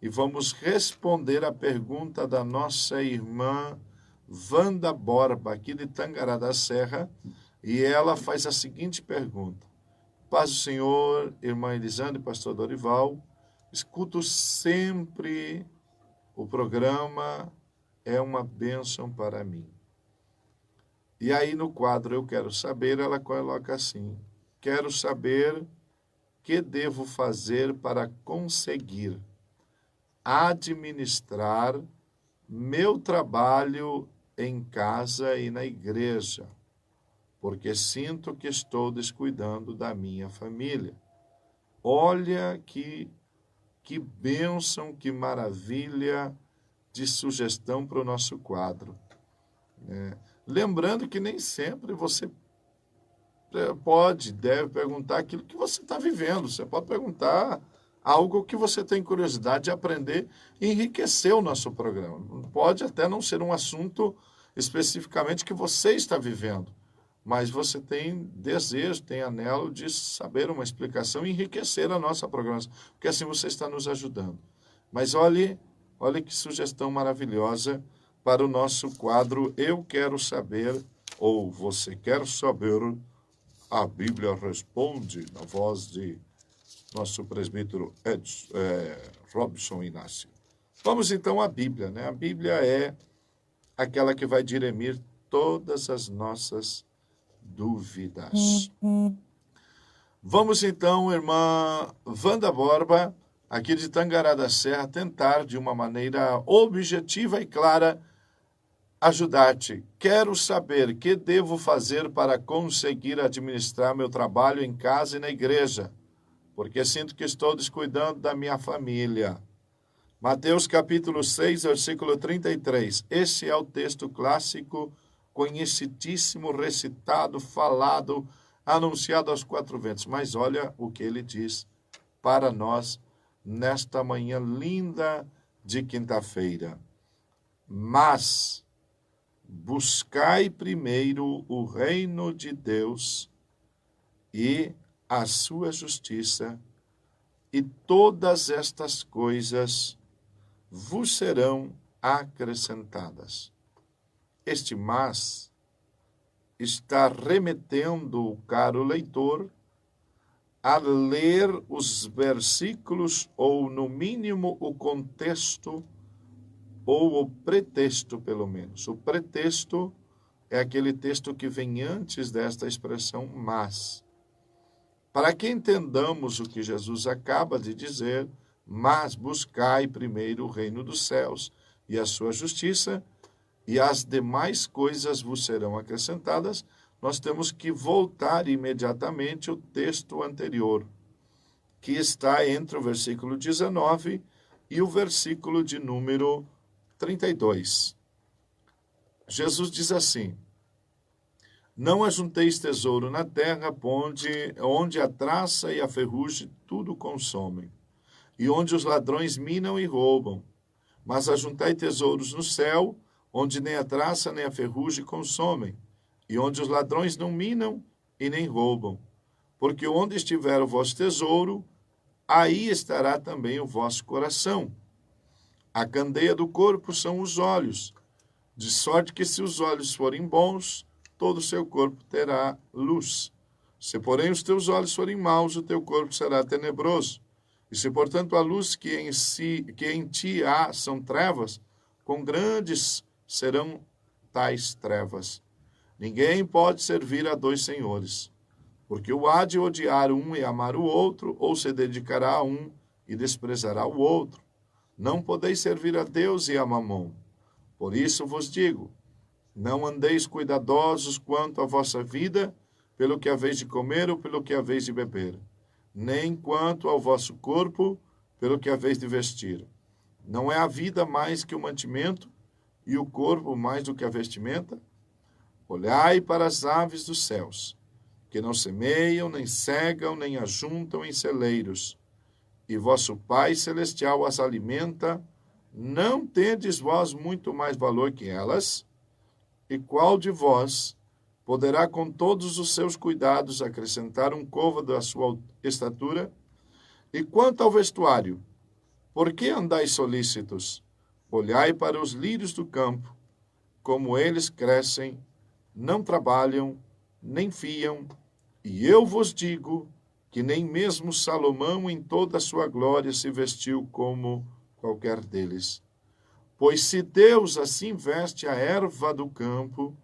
e vamos responder a pergunta da nossa irmã Wanda Borba, aqui de Tangará da Serra, e ela faz a seguinte pergunta. Paz do Senhor, irmã Elisandra e pastor Dorival, escuto sempre o programa, é uma bênção para mim. E aí no quadro Eu Quero Saber, ela coloca assim, quero saber que devo fazer para conseguir administrar meu trabalho em casa e na igreja, porque sinto que estou descuidando da minha família. Olha que bênção, que maravilha de sugestão para o nosso quadro. Lembrando que nem sempre você deve perguntar aquilo que você está vivendo. Você pode perguntar algo que você tem curiosidade de aprender e enriquecer o nosso programa. Pode até não ser um assunto especificamente que você está vivendo, mas você tem desejo, tem anelo de saber uma explicação e enriquecer a nossa programação, porque assim você está nos ajudando. Mas olhe que sugestão maravilhosa para o nosso quadro Eu Quero Saber, ou Você Quer Saber, a Bíblia Responde, na voz de nosso presbítero Robson Inácio. Vamos então à Bíblia, né? A Bíblia é aquela que vai dirimir todas as nossas dúvidas. Vamos então, irmã Wanda Borba, aqui de Tangará da Serra, tentar de uma maneira objetiva e clara ajudar-te. Quero saber o que devo fazer para conseguir administrar meu trabalho em casa e na igreja, porque sinto que estou descuidando da minha família. Mateus capítulo 6, versículo 33. Esse é o texto clássico, conhecidíssimo, recitado, falado, anunciado aos quatro ventos. Mas olha o que ele diz para nós nesta manhã linda de quinta-feira. Mas buscai primeiro o reino de Deus e a sua justiça, e todas estas coisas vos serão acrescentadas. Este mas está remetendo o caro leitor a ler os versículos, ou no mínimo o contexto, ou o pretexto, pelo menos. O pretexto é aquele texto que vem antes desta expressão mas. Para que entendamos o que Jesus acaba de dizer, mas buscai primeiro o reino dos céus e a sua justiça, e as demais coisas vos serão acrescentadas, nós temos que voltar imediatamente ao texto anterior, que está entre o versículo 19 e o versículo de número 32. Jesus diz assim, não ajunteis tesouro na terra, onde a traça e a ferrugem tudo consomem, e onde os ladrões minam e roubam. Mas ajuntai tesouros no céu, onde nem a traça nem a ferrugem consomem, e onde os ladrões não minam e nem roubam. Porque onde estiver o vosso tesouro, aí estará também o vosso coração. A candeia do corpo são os olhos, de sorte que se os olhos forem bons, todo o seu corpo terá luz. Se, porém, os teus olhos forem maus, o teu corpo será tenebroso. E se, portanto, a luz que em ti há são trevas, quão grandes serão tais trevas. Ninguém pode servir a dois senhores, porque o há de odiar um e amar o outro, ou se dedicará a um e desprezará o outro. Não podeis servir a Deus e a Mamon. Por isso vos digo, não andeis cuidadosos quanto à vossa vida, pelo que haveis de comer ou pelo que haveis de beber, nem quanto ao vosso corpo, pelo que haveis de vestir. Não é a vida mais que o mantimento, e o corpo mais do que a vestimenta? Olhai para as aves dos céus, que não semeiam, nem cegam, nem ajuntam em celeiros, e vosso Pai Celestial as alimenta. Não tendes vós muito mais valor que elas? E qual de vós poderá com todos os seus cuidados acrescentar um côvado à sua estatura? E quanto ao vestuário, Por que andais solícitos? Olhai para os lírios do campo, como eles crescem, não trabalham, nem fiam, e eu vos digo que nem mesmo Salomão em toda a sua glória se vestiu como qualquer deles. Pois se Deus assim veste a erva do campo,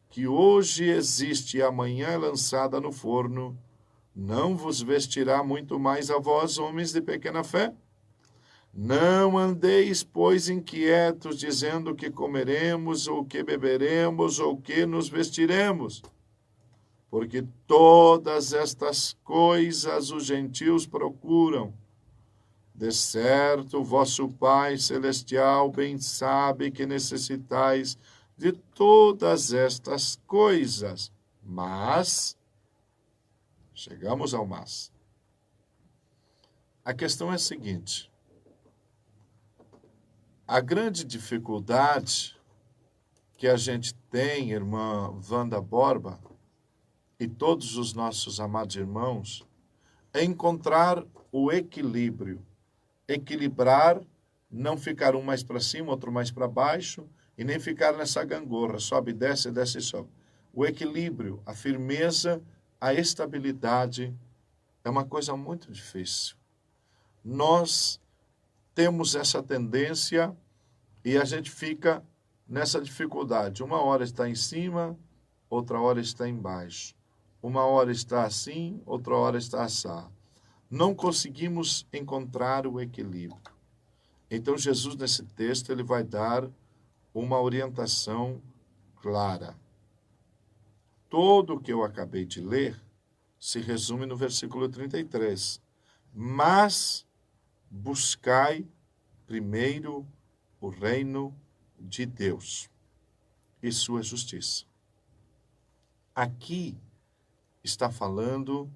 que hoje existe e amanhã é lançada no forno, não vos vestirá muito mais a vós, homens de pequena fé? Não andeis, pois, inquietos, dizendo que comeremos, ou que beberemos, ou que nos vestiremos. Porque todas estas coisas os gentios procuram. De certo, vosso Pai Celestial bem sabe que necessitais de todas estas coisas. Mas, chegamos ao mas. A questão é a seguinte. A grande dificuldade que a gente tem, irmã Wanda Borba, e todos os nossos amados irmãos, é encontrar o equilíbrio. Equilibrar, não ficar um mais para cima, outro mais para baixo, e nem ficar nessa gangorra, sobe, desce e sobe. O equilíbrio, a firmeza, a estabilidade é uma coisa muito difícil. Nós temos essa tendência e a gente fica nessa dificuldade. Uma hora está em cima, outra hora está embaixo. Uma hora está assim, outra hora está assado. Não conseguimos encontrar o equilíbrio. Então, Jesus, nesse texto, ele vai dar uma orientação clara. Tudo o que eu acabei de ler se resume no versículo 33. Mas buscai primeiro o reino de Deus e sua justiça. Aqui está falando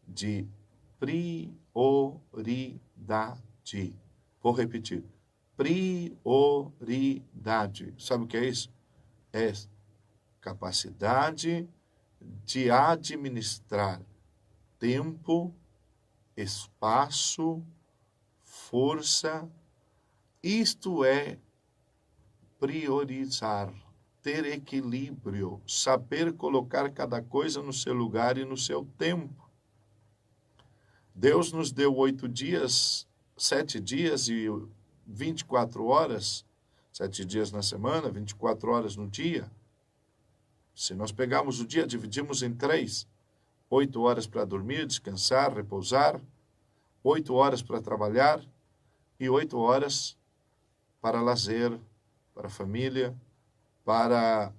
de prioridade. Vou repetir. Prioridade. Sabe o que é isso? É capacidade de administrar tempo, espaço, força. Isto é priorizar, ter equilíbrio, saber colocar cada coisa no seu lugar e no seu tempo. Deus nos deu 8 dias, 7 dias e 24 horas, 7 dias na semana, 24 horas no dia. Se nós pegarmos o dia, dividimos em 3, 8 horas para dormir, descansar, repousar, 8 horas para trabalhar e 8 horas para lazer, para a família, para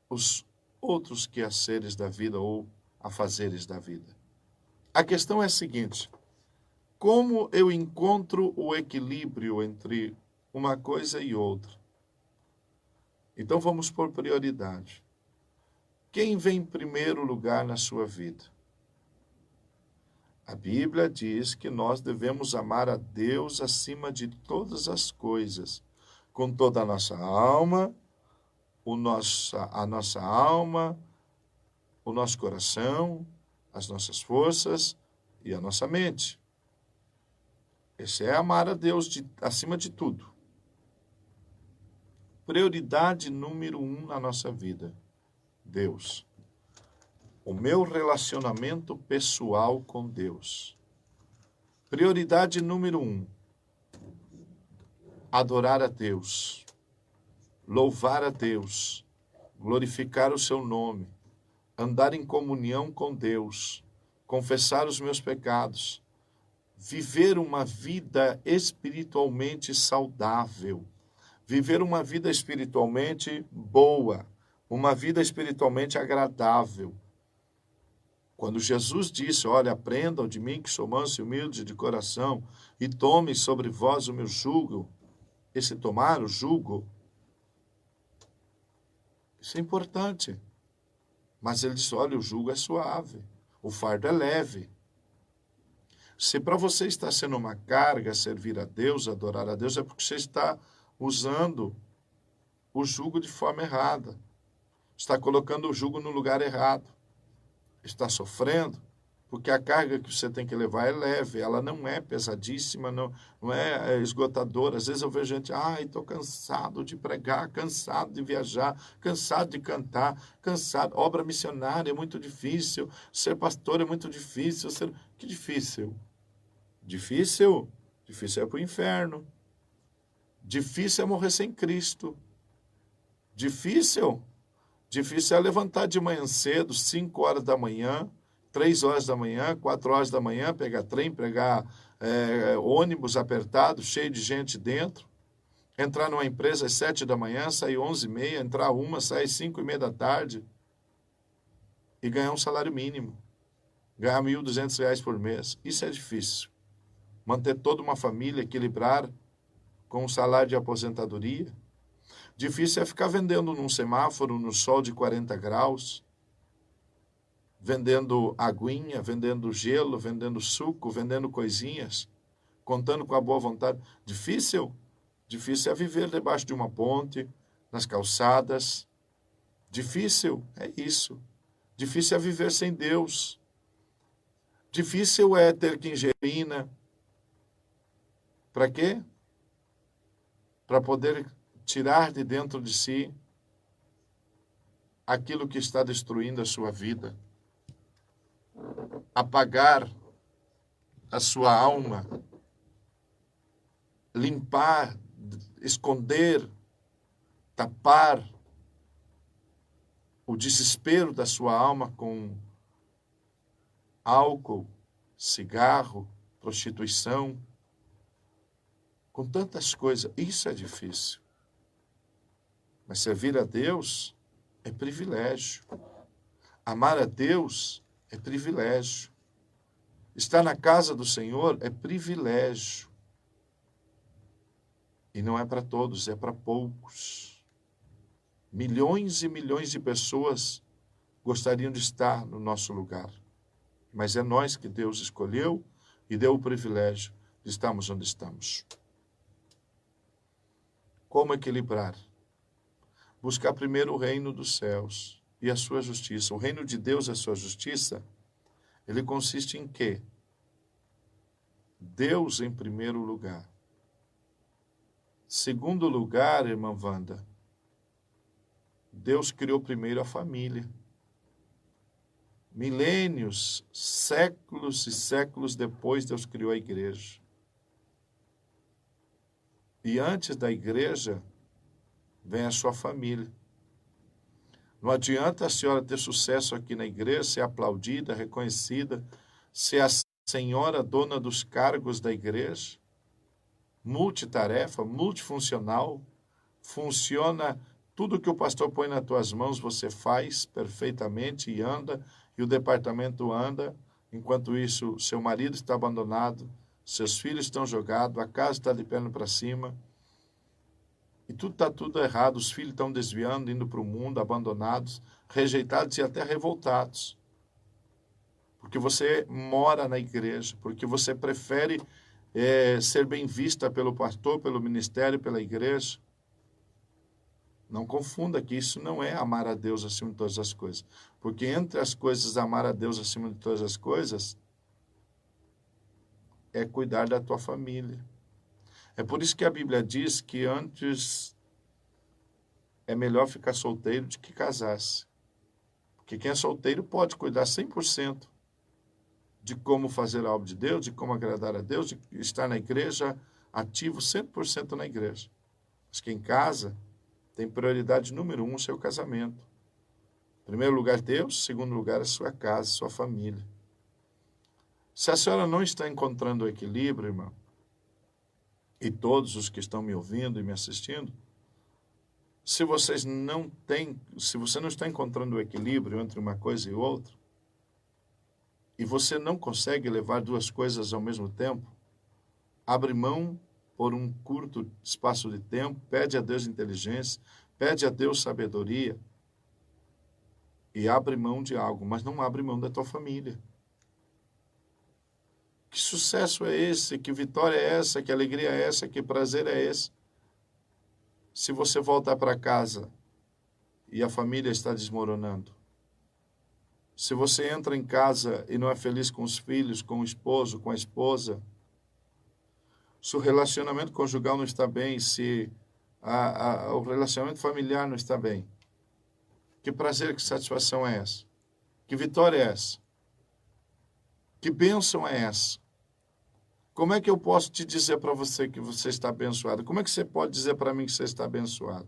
os outros quehaceres da vida ou afazeres da vida. A questão é a seguinte: como eu encontro o equilíbrio entre uma coisa e outra? Então vamos por prioridade. Quem vem em primeiro lugar na sua vida? A Bíblia diz que nós devemos amar a Deus acima de todas as coisas, com toda a nossa alma, a nossa alma, o nosso coração, as nossas forças e a nossa mente. Esse é amar a Deus acima de tudo. Prioridade número 1 na nossa vida: Deus. O meu relacionamento pessoal com Deus. Prioridade número 1: adorar a Deus, louvar a Deus, glorificar o seu nome, andar em comunhão com Deus, confessar os meus pecados, viver uma vida espiritualmente saudável, viver uma vida espiritualmente boa, uma vida espiritualmente agradável. Quando Jesus disse, olha, aprendam de mim que sou manso e humilde de coração e tomem sobre vós o meu jugo, esse tomar o jugo, isso é importante. Mas ele disse, olha, o jugo é suave, o fardo é leve. Se para você está sendo uma carga servir a Deus, adorar a Deus, é porque você está usando o jugo de forma errada. Está colocando o jugo no lugar errado. Está sofrendo, porque a carga que você tem que levar é leve, ela não é pesadíssima, não é esgotadora. Às vezes eu vejo gente, estou cansado de pregar, cansado de viajar, cansado de cantar, cansado. Obra missionária é muito difícil, ser pastor é muito difícil. Que difícil? Difícil? Difícil é para o inferno. Difícil é morrer sem Cristo. Difícil? Difícil é levantar de manhã cedo, 5 horas da manhã, 3 horas da manhã, 4 horas da manhã, pegar trem, pegar ônibus apertado, cheio de gente dentro, entrar numa empresa às 7 da manhã, sair 11h30, entrar 1, sair 5h30 da tarde e ganhar um salário mínimo, ganhar R$ 1.200 por mês. Isso é difícil. Manter toda uma família, equilibrar com um salário de aposentadoria. Difícil é ficar vendendo num semáforo, no sol de 40 graus, vendendo aguinha, vendendo gelo, vendendo suco, vendendo coisinhas, contando com a boa vontade. Difícil? Difícil é viver debaixo de uma ponte, nas calçadas. Difícil é isso. Difícil é viver sem Deus. Difícil é ter que ingerir. Para quê? Para poder tirar de dentro de si aquilo que está destruindo a sua vida. Apagar a sua alma. Limpar, esconder, tapar o desespero da sua alma com álcool, cigarro, prostituição, com tantas coisas. Isso é difícil. Mas servir a Deus é privilégio. Amar a Deus é privilégio. Estar na casa do Senhor é privilégio. E não é para todos, é para poucos. Milhões e milhões de pessoas gostariam de estar no nosso lugar. Mas é nós que Deus escolheu e deu o privilégio de estarmos onde estamos. Como equilibrar? Buscar primeiro o reino dos céus e a sua justiça. O reino de Deus e a sua justiça, ele consiste em quê? Deus em primeiro lugar. Segundo lugar, irmã Wanda, Deus criou primeiro a família. Milênios, séculos e séculos depois, Deus criou a igreja. E antes da igreja, vem a sua família. Não adianta a senhora ter sucesso aqui na igreja, ser aplaudida, reconhecida, ser a senhora dona dos cargos da igreja, multitarefa, multifuncional, funciona, tudo que o pastor põe nas tuas mãos você faz perfeitamente e anda, e o departamento anda, enquanto isso seu marido está abandonado, seus filhos estão jogados, a casa está de perna para cima, e tudo está tudo errado, os filhos estão desviando, indo para o mundo, abandonados, rejeitados e até revoltados. Porque você mora na igreja, porque você prefere ser bem vista pelo pastor, pelo ministério, pela igreja. Não confunda que isso não é amar a Deus acima de todas as coisas. Porque entre as coisas, amar a Deus acima de todas as coisas, é cuidar da tua família. É por isso que a Bíblia diz que antes é melhor ficar solteiro do que casar-se. Porque quem é solteiro pode cuidar 100% de como fazer a obra de Deus, de como agradar a Deus, de estar na igreja, ativo 100% na igreja. Mas quem casa tem prioridade número 1 o seu casamento. Primeiro lugar, Deus. Segundo lugar, a sua casa, a sua família. Se a senhora não está encontrando o equilíbrio, irmão, e todos os que estão me ouvindo e me assistindo, se você não está encontrando o equilíbrio entre uma coisa e outra, e você não consegue levar duas coisas ao mesmo tempo, abre mão por um curto espaço de tempo, pede a Deus inteligência, pede a Deus sabedoria, e abre mão de algo, mas não abre mão da tua família. Que sucesso é esse? Que vitória é essa? Que alegria é essa? Que prazer é esse? Se você voltar para casa e a família está desmoronando. Se você entra em casa e não é feliz com os filhos, com o esposo, com a esposa, se o relacionamento conjugal não está bem, se o relacionamento familiar não está bem, que prazer, que satisfação é essa? Que vitória é essa? Que bênção é essa? Como é que eu posso te dizer para você que você está abençoado? Como é que você pode dizer para mim que você está abençoado?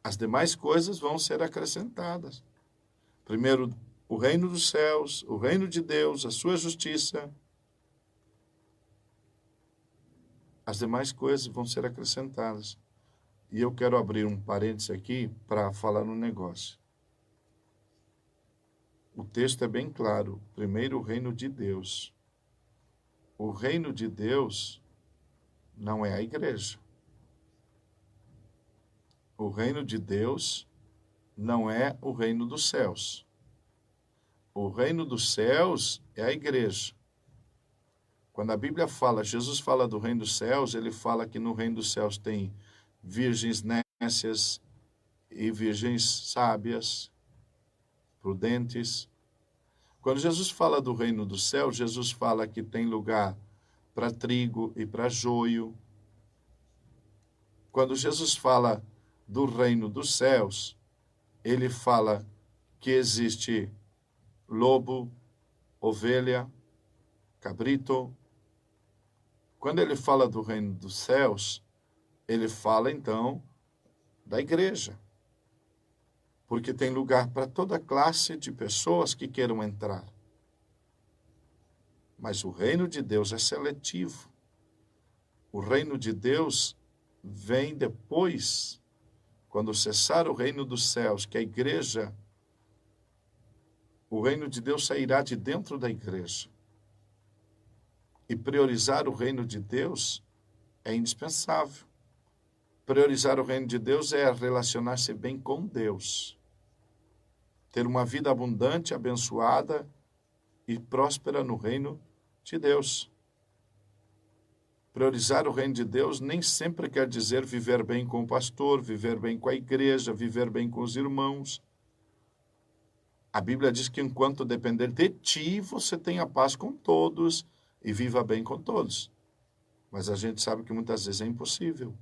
As demais coisas vão ser acrescentadas. Primeiro, o reino dos céus, o reino de Deus, a sua justiça. As demais coisas vão ser acrescentadas. E eu quero abrir um parênteses aqui para falar um negócio. O texto é bem claro. Primeiro, o reino de Deus. O reino de Deus não é a igreja. O reino de Deus não é o reino dos céus. O reino dos céus é a igreja. Quando a Bíblia fala, Jesus fala do reino dos céus, ele fala que no reino dos céus tem virgens nécias e virgens sábias, prudentes. Quando Jesus fala do reino dos céus, Jesus fala que tem lugar para trigo e para joio. Quando Jesus fala do reino dos céus, ele fala que existe lobo, ovelha, cabrito. Quando ele fala do reino dos céus, ele fala então da igreja. Porque tem lugar para toda classe de pessoas que queiram entrar. Mas o reino de Deus é seletivo. O reino de Deus vem depois, quando cessar o reino dos céus, que a igreja, o reino de Deus sairá de dentro da igreja. E priorizar o reino de Deus é indispensável. Priorizar o reino de Deus é relacionar-se bem com Deus. Ter uma vida abundante, abençoada e próspera no reino de Deus. Priorizar o reino de Deus nem sempre quer dizer viver bem com o pastor, viver bem com a igreja, viver bem com os irmãos. A Bíblia diz que enquanto depender de ti, você tenha paz com todos e viva bem com todos. Mas a gente sabe que muitas vezes é impossível.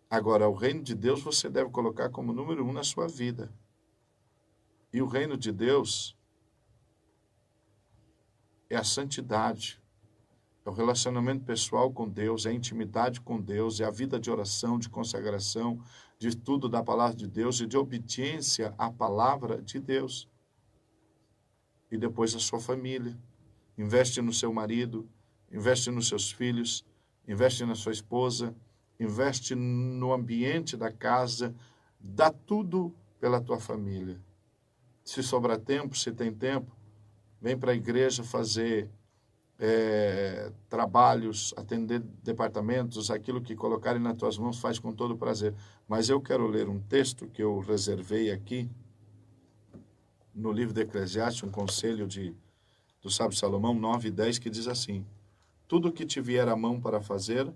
Agora, o reino de Deus você deve colocar como número 1 na sua vida. E o reino de Deus é a santidade, é o relacionamento pessoal com Deus, é a intimidade com Deus, é a vida de oração, de consagração, de estudo da palavra de Deus e de obediência à palavra de Deus. E depois a sua família. Investe no seu marido, investe nos seus filhos, investe na sua esposa, investe no ambiente da casa, dá tudo pela tua família. Se sobrar tempo, se tem tempo, vem para a igreja fazer trabalhos, atender departamentos, aquilo que colocarem nas tuas mãos, faz com todo prazer. Mas eu quero ler um texto que eu reservei aqui, no livro de Eclesiastes, um conselho do sábio Salomão, 9:10, que diz assim: tudo que te vier à mão para fazer,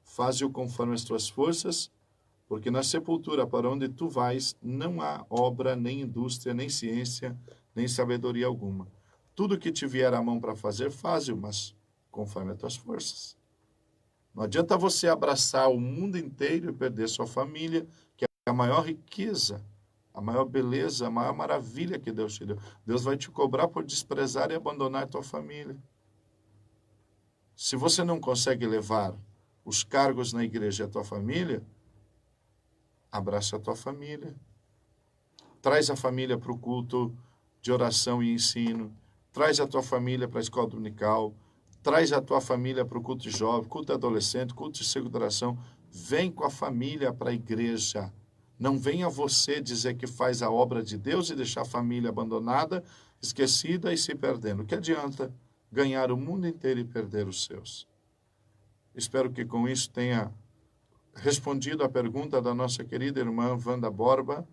faze-o conforme as tuas forças, porque na sepultura para onde tu vais, não há obra, nem indústria, nem ciência, nem sabedoria alguma. Tudo que te vier à mão para fazer, faze-o, mas conforme as tuas forças. Não adianta você abraçar o mundo inteiro e perder sua família, que é a maior riqueza, a maior beleza, a maior maravilha que Deus te deu. Deus vai te cobrar por desprezar e abandonar a tua família. Se você não consegue levar os cargos na igreja e a tua família, abraça a tua família. Traz a família para o culto de oração e ensino. Traz a tua família para a escola dominical. Traz a tua família para o culto de jovem, culto de adolescente, culto de segunda oração. Vem com a família para a igreja. Não venha você dizer que faz a obra de Deus e deixar a família abandonada, esquecida e se perdendo. O que adianta ganhar o mundo inteiro e perder os seus? Espero que com isso tenha respondido à pergunta da nossa querida irmã Wanda Borba.